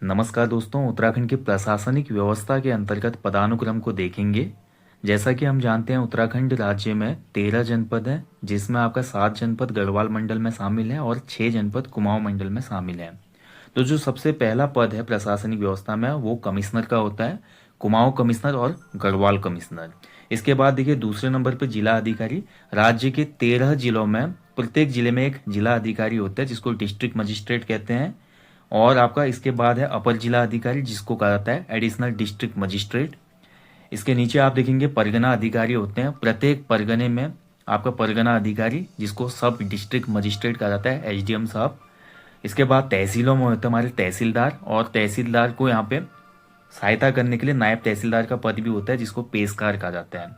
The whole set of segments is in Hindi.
नमस्कार दोस्तों, उत्तराखंड की प्रशासनिक व्यवस्था के अंतर्गत पदानुक्रम को देखेंगे। जैसा कि हम जानते हैं, उत्तराखंड राज्य में 13 जनपद हैं, जिसमें आपका 7 जनपद गढ़वाल मंडल में शामिल है और 6 जनपद कुमाऊं मंडल में शामिल है। तो जो सबसे पहला पद है प्रशासनिक व्यवस्था में, वो कमिश्नर का होता है, कुमाऊं कमिश्नर और गढ़वाल कमिश्नर। इसके बाद देखिए दूसरे नंबर पर जिला अधिकारी। राज्य के 13 जिलों में प्रत्येक जिले में एक जिला अधिकारी होता है, जिसको डिस्ट्रिक्ट मजिस्ट्रेट कहते हैं। और आपका इसके बाद है अपर जिला अधिकारी, जिसको कहा जाता है एडिशनल डिस्ट्रिक्ट मजिस्ट्रेट। इसके नीचे आप देखेंगे परगना अधिकारी होते हैं। प्रत्येक परगने में आपका परगना अधिकारी, जिसको सब डिस्ट्रिक्ट मजिस्ट्रेट कहा जाता है, एसडीएम साहब। इसके बाद तहसीलों में होते हैं हमारे तहसीलदार, और तहसीलदार को यहाँ पे सहायता करने के लिए नायब तहसीलदार का पद भी होता है, जिसको पेशकार कहा जाता है।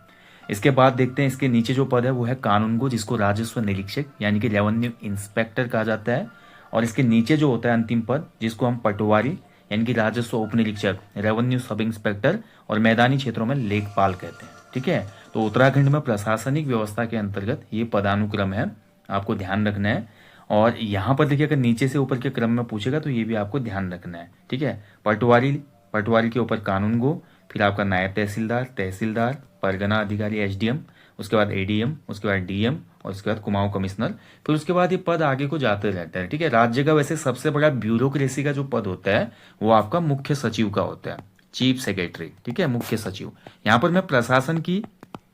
इसके बाद देखते हैं इसके नीचे जो पद है वो है कानूनगो, जिसको राजस्व निरीक्षक यानी कि रेवेन्यू इंस्पेक्टर कहा जाता है। और इसके नीचे जो होता है अंतिम पद, जिसको हम पटवारी यानी कि राजस्व उप निरीक्षक, रेवेन्यू सब इंस्पेक्टर और मैदानी क्षेत्रों में लेखपाल कहते हैं। ठीक है, तो उत्तराखंड में प्रशासनिक व्यवस्था के अंतर्गत ये पदानुक्रम है, आपको ध्यान रखना है। और यहाँ पर देखिए, अगर नीचे से ऊपर के क्रम में पूछेगा तो ये भी आपको ध्यान रखना है। ठीक है, पटवारी के ऊपर कानूनगो, फिर आपका नायब तहसीलदार, तहसीलदार, परगना अधिकारी एसडीएम, उसके बाद एडीएम, उसके बाद डीएम और उसके बाद कुमाऊं कमिश्नर। फिर उसके बाद ये पद आगे को जाते रहता है। ठीक है, राज्य का वैसे सबसे बड़ा ब्यूरोक्रेसी का जो पद होता है वो आपका मुख्य सचिव का होता है, चीफ सेक्रेटरी। ठीक है, मुख्य सचिव। यहाँ पर मैं प्रशासन की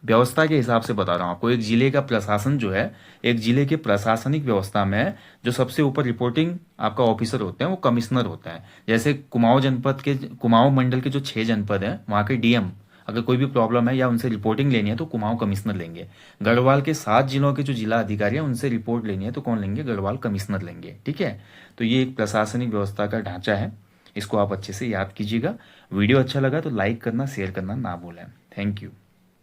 व्यवस्था के हिसाब से बता रहा हूँ आपको। एक जिले का प्रशासन जो है, एक जिले के प्रशासनिक व्यवस्था में जो सबसे ऊपर रिपोर्टिंग आपका ऑफिसर होते हैं वो कमिश्नर होता है। जैसे कुमाऊं मंडल के जो 6 जनपद हैं, वहाँ के डीएम अगर कोई भी प्रॉब्लम है या उनसे रिपोर्टिंग लेनी है तो कुमाऊं कमिश्नर लेंगे। गढ़वाल के 7 जिलों के जो जिला अधिकारी हैं उनसे रिपोर्ट लेनी है तो कौन लेंगे? गढ़वाल कमिश्नर लेंगे। ठीक है, तो ये एक प्रशासनिक व्यवस्था का ढांचा है, इसको आप अच्छे से याद कीजिएगा। वीडियो अच्छा लगा तो लाइक करना, शेयर करना ना भूलें। Thank you.